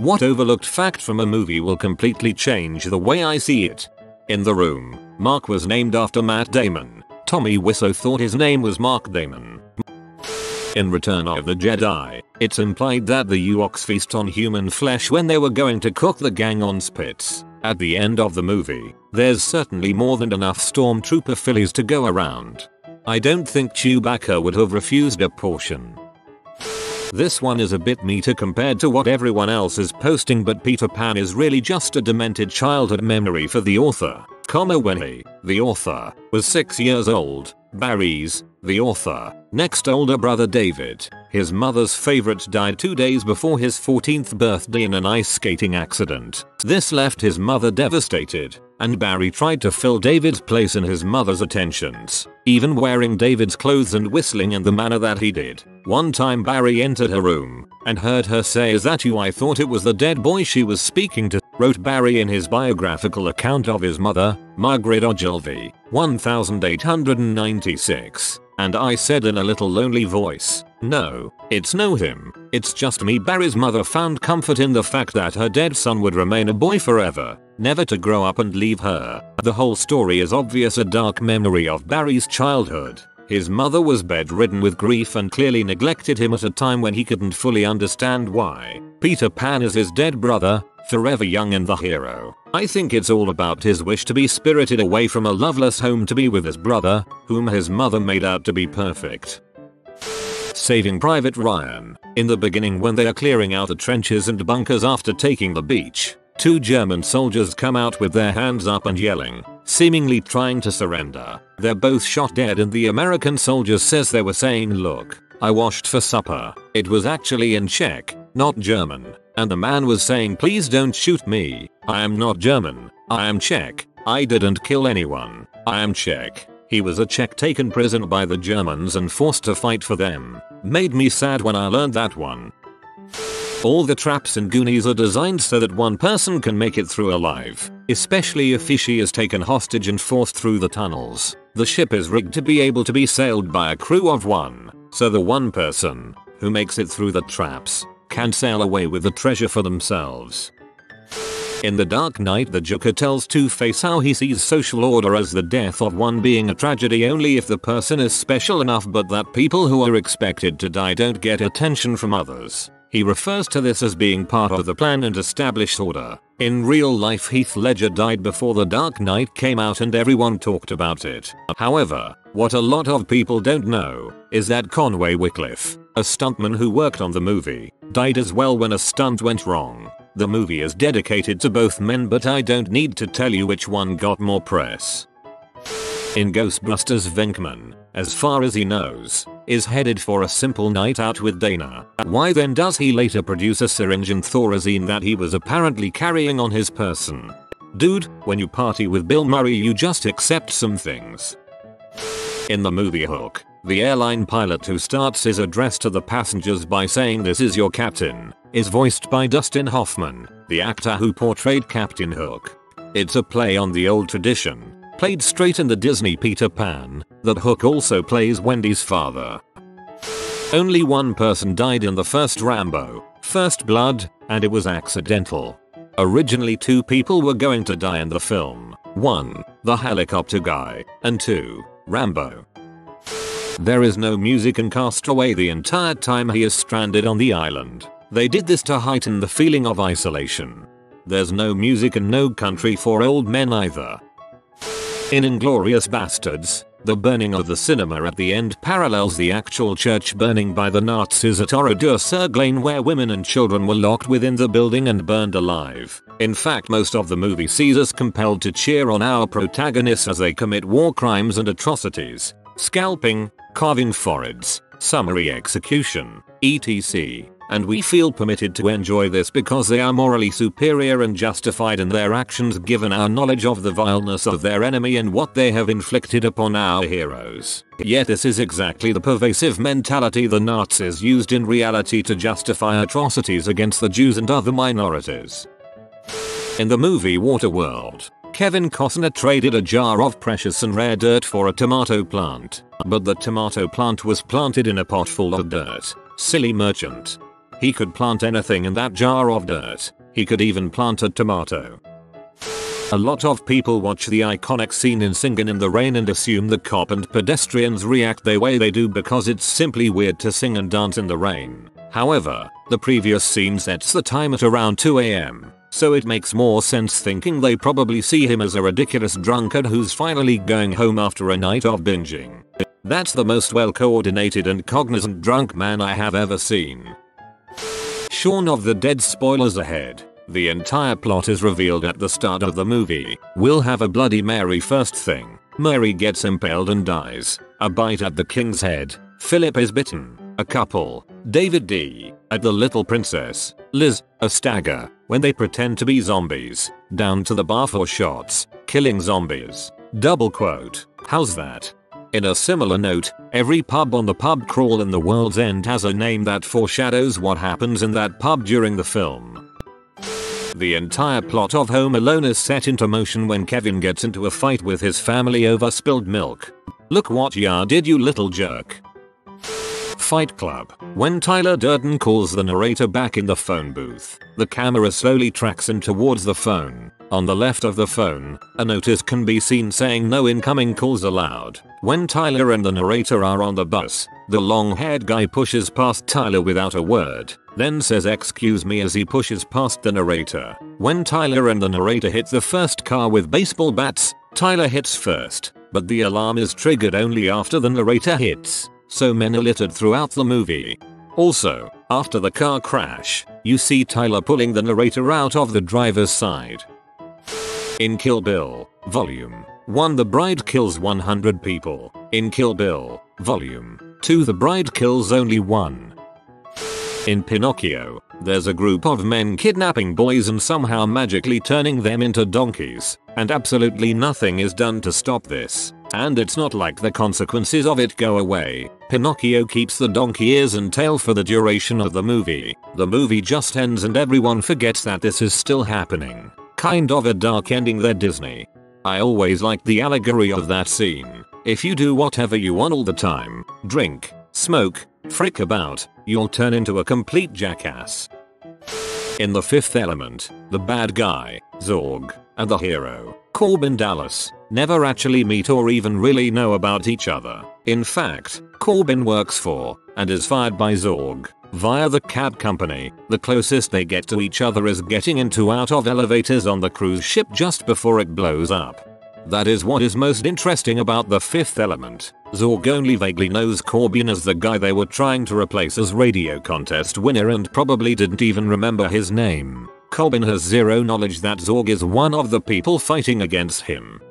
What overlooked fact from a movie will completely change the way I see it? In The Room, Mark was named after Matt Damon. Tommy Wiseau thought his name was Mark Damon. In Return of the Jedi, it's implied that the Ewoks feast on human flesh when they were going to cook the gang on spits. At the end of the movie, there's certainly more than enough stormtrooper fillies to go around. I don't think Chewbacca would have refused a portion. This one is a bit meta compared to what everyone else is posting, but Peter Pan is really just a demented childhood memory for the author. When he, the author, was 6 years old, Barry's, the author, next older brother David, his mother's favorite, died 2 days before his 14th birthday in an ice skating accident. This left his mother devastated, and Barry tried to fill David's place in his mother's attentions, even wearing David's clothes and whistling in the manner that he did. One time Barry entered her room and heard her say, "Is that you? I thought it was the dead boy she was speaking to," wrote Barry in his biographical account of his mother, Margaret Ogilvy, 1896. And I said in a little lonely voice, "No, it's no him, it's just me." Barry's mother found comfort in the fact that her dead son would remain a boy forever, never to grow up and leave her. The whole story is obvious a dark memory of Barry's childhood. His mother was bedridden with grief and clearly neglected him at a time when he couldn't fully understand why. Peter Pan is his dead brother, forever young and the hero. I think it's all about his wish to be spirited away from a loveless home to be with his brother, whom his mother made out to be perfect. Saving Private Ryan. In the beginning, when they are clearing out the trenches and bunkers after taking the beach, 2 German soldiers come out with their hands up and yelling, seemingly trying to surrender. They're both shot dead, and the American soldier says they were saying, "Look, I washed for supper." It was actually in Czech, not German. And the man was saying, "Please don't shoot me. I am not German. I am Czech. I didn't kill anyone. I am Czech." He was a Czech taken prisoner by the Germans and forced to fight for them. Made me sad when I learned that one. All the traps in Goonies are designed so that one person can make it through alive, especially if she is taken hostage and forced through the tunnels. The ship is rigged to be able to be sailed by a crew of 1, so the one person who makes it through the traps can sail away with the treasure for themselves. In The Dark Knight, the Joker tells Two-Face how he sees social order as the death of one being a tragedy only if the person is special enough, but that people who are expected to die don't get attention from others. He refers to this as being part of the plan and established order. In real life, Heath Ledger died before The Dark Knight came out and everyone talked about it. However, what a lot of people don't know is that Conway Wycliffe, a stuntman who worked on the movie, died as well when a stunt went wrong. The movie is dedicated to both men, but I don't need to tell you which one got more press. In Ghostbusters, Venkman, as far as he knows, is headed for a simple night out with Dana. Why then does he later produce a syringe and Thorazine that he was apparently carrying on his person? Dude, when you party with Bill Murray you just accept some things. In the movie Hook, the airline pilot who starts his address to the passengers by saying "This is your captain" is voiced by Dustin Hoffman, the actor who portrayed Captain Hook. It's a play on the old tradition, played straight in the Disney Peter Pan, that Hook also plays Wendy's father. Only one person died in the first Rambo, First Blood, and it was accidental. Originally 2 people were going to die in the film. 1, the helicopter guy, and 2, Rambo. There is no music in Castaway the entire time he is stranded on the island. They did this to heighten the feeling of isolation. There's no music and no Country for Old Men either. In Inglourious Bastards, the burning of the cinema at the end parallels the actual church burning by the Nazis at Oradour-sur-Glane, where women and children were locked within the building and burned alive. In fact, most of the movie sees us compelled to cheer on our protagonists as they commit war crimes and atrocities, scalping, carving foreheads, summary execution, etc. And we feel permitted to enjoy this because they are morally superior and justified in their actions given our knowledge of the vileness of their enemy and what they have inflicted upon our heroes. Yet this is exactly the pervasive mentality the Nazis used in reality to justify atrocities against the Jews and other minorities. In the movie Waterworld, Kevin Costner traded a jar of precious and rare dirt for a tomato plant, but the tomato plant was planted in a pot full of dirt. Silly merchant. He could plant anything in that jar of dirt. He could even plant a tomato. A lot of people watch the iconic scene in Singin' in the Rain and assume the cop and pedestrians react the way they do because it's simply weird to sing and dance in the rain. However, the previous scene sets the time at around 2 AM, so it makes more sense thinking they probably see him as a ridiculous drunkard who's finally going home after a night of binging. That's the most well coordinated and cognizant drunk man I have ever seen. Shaun of the Dead spoilers ahead. The entire plot is revealed at the start of the movie. We'll have a Bloody Mary first thing. Mary gets impaled and dies. A bite at the king's head. Philip is bitten. A couple. David D. At the little princess. Liz. A stagger. When they pretend to be zombies. Down to the bar for shots. Killing zombies. Double quote. How's that? In a similar note, every pub on the pub crawl in The World's End has a name that foreshadows what happens in that pub during the film. The entire plot of Home Alone is set into motion when Kevin gets into a fight with his family over spilled milk. Look what ya did, you little jerk. Fight Club. When Tyler Durden calls the narrator back in the phone booth, the camera slowly tracks in towards the phone. On the left of the phone, a notice can be seen saying no incoming calls allowed. When Tyler and the narrator are on the bus, the long-haired guy pushes past Tyler without a word, then says excuse me as he pushes past the narrator. When Tyler and the narrator hit the first car with baseball bats, Tyler hits first, but the alarm is triggered only after the narrator hits, so men are littered throughout the movie. Also, after the car crash, you see Tyler pulling the narrator out of the driver's side. In Kill Bill, Volume 1, the bride kills 100 people. In Kill Bill, Volume 2, the bride kills only one. In Pinocchio, there's a group of men kidnapping boys and somehow magically turning them into donkeys, and absolutely nothing is done to stop this. And it's not like the consequences of it go away. Pinocchio keeps the donkey ears and tail for the duration of the movie. The movie just ends and everyone forgets that this is still happening. Kind of a dark ending there, Disney. I always liked the allegory of that scene. If you do whatever you want all the time, drink, smoke, frick about, you'll turn into a complete jackass. In The Fifth Element, the bad guy, Zorg, and the hero, Corbin Dallas, never actually meet or even really know about each other. In fact, Corbin works for, and is fired by Zorg, via the cab company. The closest they get to each other is getting into out of elevators on the cruise ship just before it blows up. That is what is most interesting about The Fifth Element. Zorg only vaguely knows Corbin as the guy they were trying to replace as radio contest winner and probably didn't even remember his name. Corbin has zero knowledge that Zorg is one of the people fighting against him.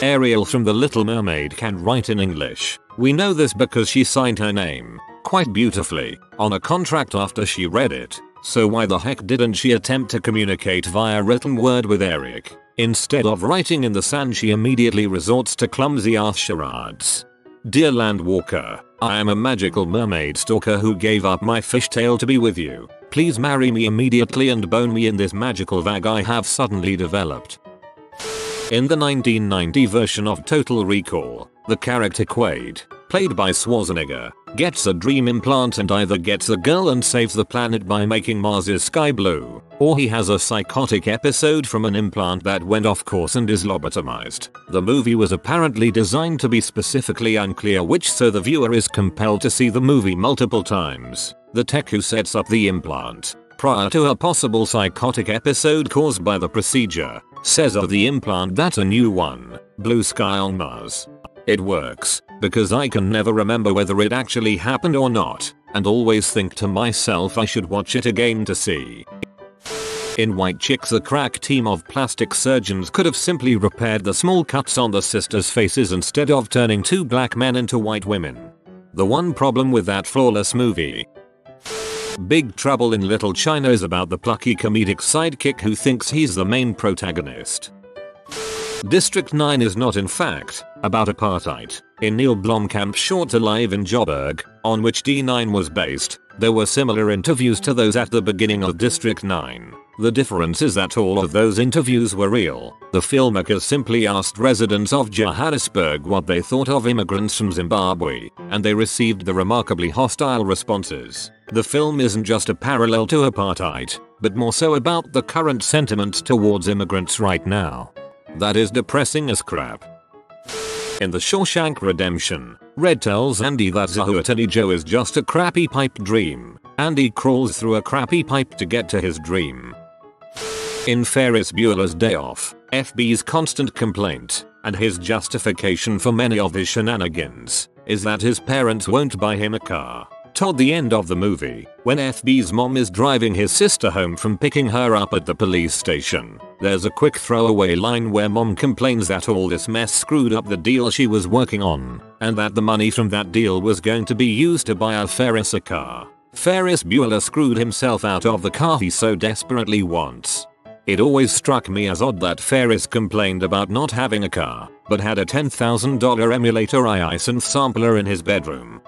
Ariel from The Little Mermaid can write in English. We know this because she signed her name, quite beautifully, on a contract after she read it. So why the heck didn't she attempt to communicate via written word with Eric? Instead of writing in the sand, she immediately resorts to clumsy ass charades. Dear Landwalker, I am a magical mermaid stalker who gave up my fishtail to be with you. Please marry me immediately and bone me in this magical vag I have suddenly developed. In the 1990 version of Total Recall, the character Quaid, played by Schwarzenegger, gets a dream implant and either gets a girl and saves the planet by making Mars's sky blue, or he has a psychotic episode from an implant that went off course and is lobotomized. The movie was apparently designed to be specifically unclear which, so the viewer is compelled to see the movie multiple times. The tech who sets up the implant, prior to a possible psychotic episode caused by the procedure, says of the implant that's a new one, blue sky on Mars. It works, because I can never remember whether it actually happened or not, and always think to myself I should watch it again to see. In White Chicks, a crack team of plastic surgeons could have simply repaired the small cuts on the sisters' faces instead of turning two black men into white women. The one problem with that flawless movie. Big Trouble in Little China is about the plucky comedic sidekick who thinks he's the main protagonist. District 9 is not, in fact, about apartheid. In Neil Blomkamp's short Alive in Joburg, on which D9 was based, there were similar interviews to those at the beginning of District 9. The difference is that all of those interviews were real. The filmmakers simply asked residents of Johannesburg what they thought of immigrants from Zimbabwe, and they received the remarkably hostile responses. The film isn't just a parallel to apartheid, but more so about the current sentiment towards immigrants right now. That is depressing as crap. In The Shawshank Redemption, Red tells Andy that Zahuatini Joe is just a crappy pipe dream. Andy crawls through a crappy pipe to get to his dream. In Ferris Bueller's Day Off, FB's constant complaint, and his justification for many of his shenanigans, is that his parents won't buy him a car. Toward the end of the movie, when FB's mom is driving his sister home from picking her up at the police station, there's a quick throwaway line where mom complains that all this mess screwed up the deal she was working on, and that the money from that deal was going to be used to buy Ferris a car. Ferris Bueller screwed himself out of the car he so desperately wants. It always struck me as odd that Ferris complained about not having a car, but had a $10,000 emulator II synth sampler in his bedroom.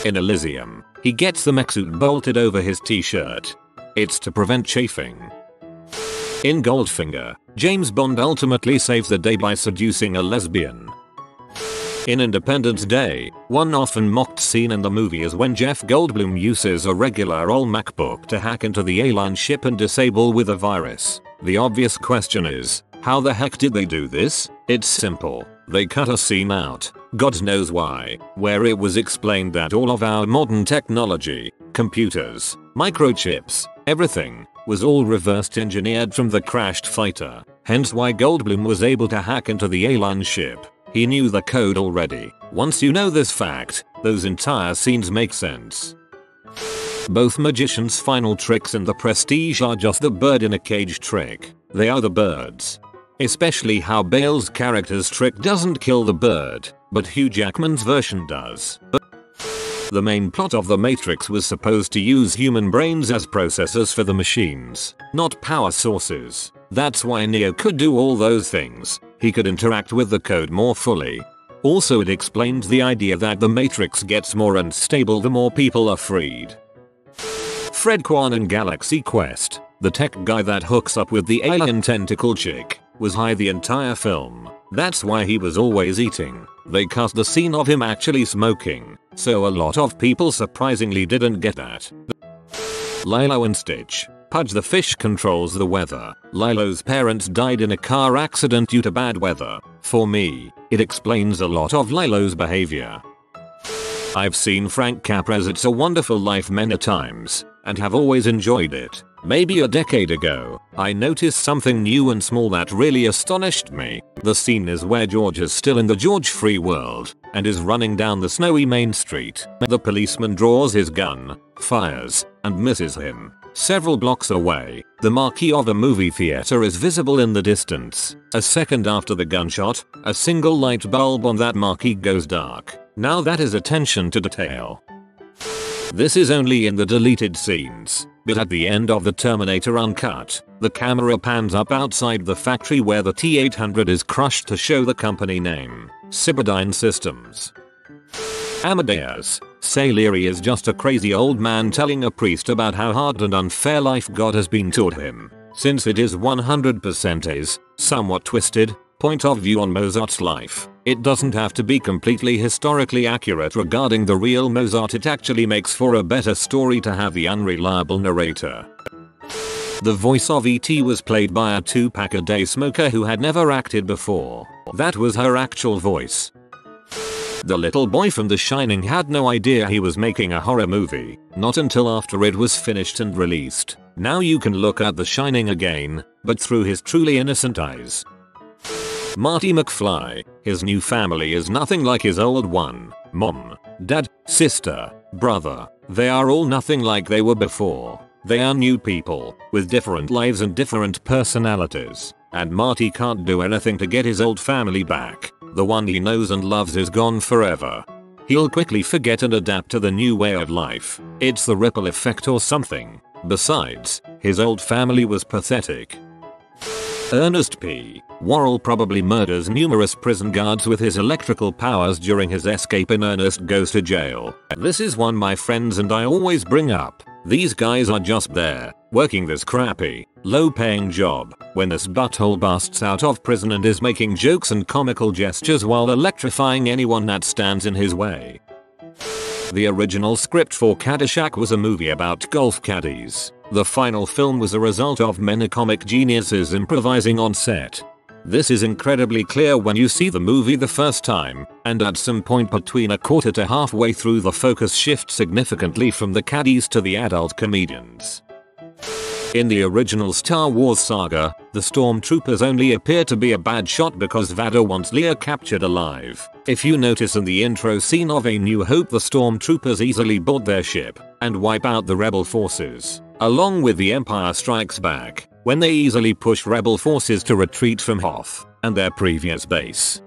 In Elysium, he gets the mech suit bolted over his t-shirt. It's to prevent chafing. In Goldfinger, James Bond ultimately saves the day by seducing a lesbian. In Independence Day, one often mocked scene in the movie is when Jeff Goldblum uses a regular old MacBook to hack into the alien ship and disable with a virus. The obvious question is, how the heck did they do this? It's simple. They cut a scene out, God knows why, where it was explained that all of our modern technology, computers, microchips, everything, was all reversed engineered from the crashed fighter, hence why Goldblum was able to hack into the alien ship. He knew the code already. Once you know this fact, those entire scenes make sense. Both magicians' final tricks in The Prestige are just the bird in a cage trick. They are the birds. Especially how Bale's character's trick doesn't kill the bird, but Hugh Jackman's version does. The main plot of The Matrix was supposed to use human brains as processors for the machines, not power sources. That's why Neo could do all those things. He could interact with the code more fully. Also, it explained the idea that the Matrix gets more unstable the more people are freed. Fred Kwan in Galaxy Quest, the tech guy that hooks up with the alien tentacle chick, was high the entire film. That's why he was always eating. They cut the scene of him actually smoking, so a lot of people surprisingly didn't get that. Lilo and Stitch. Pudge the fish controls the weather. Lilo's parents died in a car accident due to bad weather. For me, it explains a lot of Lilo's behavior. I've seen Frank Capra's It's a Wonderful Life many times, and have always enjoyed it. Maybe a decade ago, I noticed something new and small that really astonished me. The scene is where George is still in the George Free world, and is running down the snowy main street. The policeman draws his gun, fires, and misses him. Several blocks away, the marquee of a movie theater is visible in the distance. A second after the gunshot, a single light bulb on that marquee goes dark. Now that is attention to detail. This is only in the deleted scenes, but at the end of the Terminator Uncut, the camera pans up outside the factory where the T-800 is crushed to show the company name, Cyberdyne Systems. Amadeus. Salieri is just a crazy old man telling a priest about how hard and unfair life God has been taught him, since it is 100% his, somewhat twisted, point of view on Mozart's life. It doesn't have to be completely historically accurate regarding the real Mozart. It actually makes for a better story to have the unreliable narrator. The voice of E.T. was played by a 2-pack-a-day smoker who had never acted before. That was her actual voice. The little boy from The Shining had no idea he was making a horror movie, not until after it was finished and released. Now you can look at The Shining again, but through his truly innocent eyes. Marty McFly. His new family is nothing like his old one. Mom, dad, sister, brother. They are all nothing like they were before. They are new people, with different lives and different personalities. And Marty can't do anything to get his old family back. The one he knows and loves is gone forever. He'll quickly forget and adapt to the new way of life. It's the ripple effect or something. Besides, his old family was pathetic. Ernest P. Worrell probably murders numerous prison guards with his electrical powers during his escape in Ernest Goes to Jail. This is one my friends and I always bring up. These guys are just there, working this crappy, low-paying job, when this butthole busts out of prison and is making jokes and comical gestures while electrifying anyone that stands in his way. The original script for Caddyshack was a movie about golf caddies. The final film was a result of many comic geniuses improvising on set. This is incredibly clear when you see the movie the first time, and at some point between a quarter to halfway through the focus shifts significantly from the caddies to the adult comedians. In the original Star Wars saga, the stormtroopers only appear to be a bad shot because Vader wants Leia captured alive. If you notice in the intro scene of A New Hope, the stormtroopers easily board their ship and wipe out the rebel forces, along with the Empire Strikes Back, when they easily push rebel forces to retreat from Hoth and their previous base.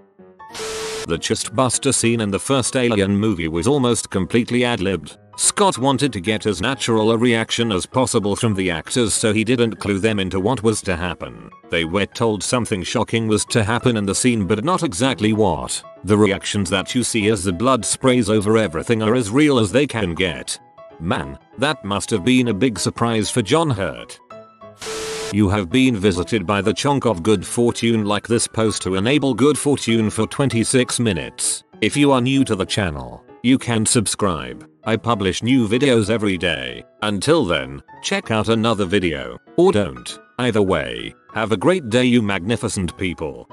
The chestbuster scene in the first Alien movie was almost completely ad-libbed. Scott wanted to get as natural a reaction as possible from the actors, so he didn't clue them into what was to happen. They were told something shocking was to happen in the scene, but not exactly what. The reactions that you see as the blood sprays over everything are as real as they can get. Man, that must have been a big surprise for John Hurt. You have been visited by the chunk of good fortune. Like this post to enable good fortune for 26 minutes. If you are new to the channel, you can subscribe. I publish new videos every day. Until then, check out another video, or don't. Either way, have a great day, you magnificent people.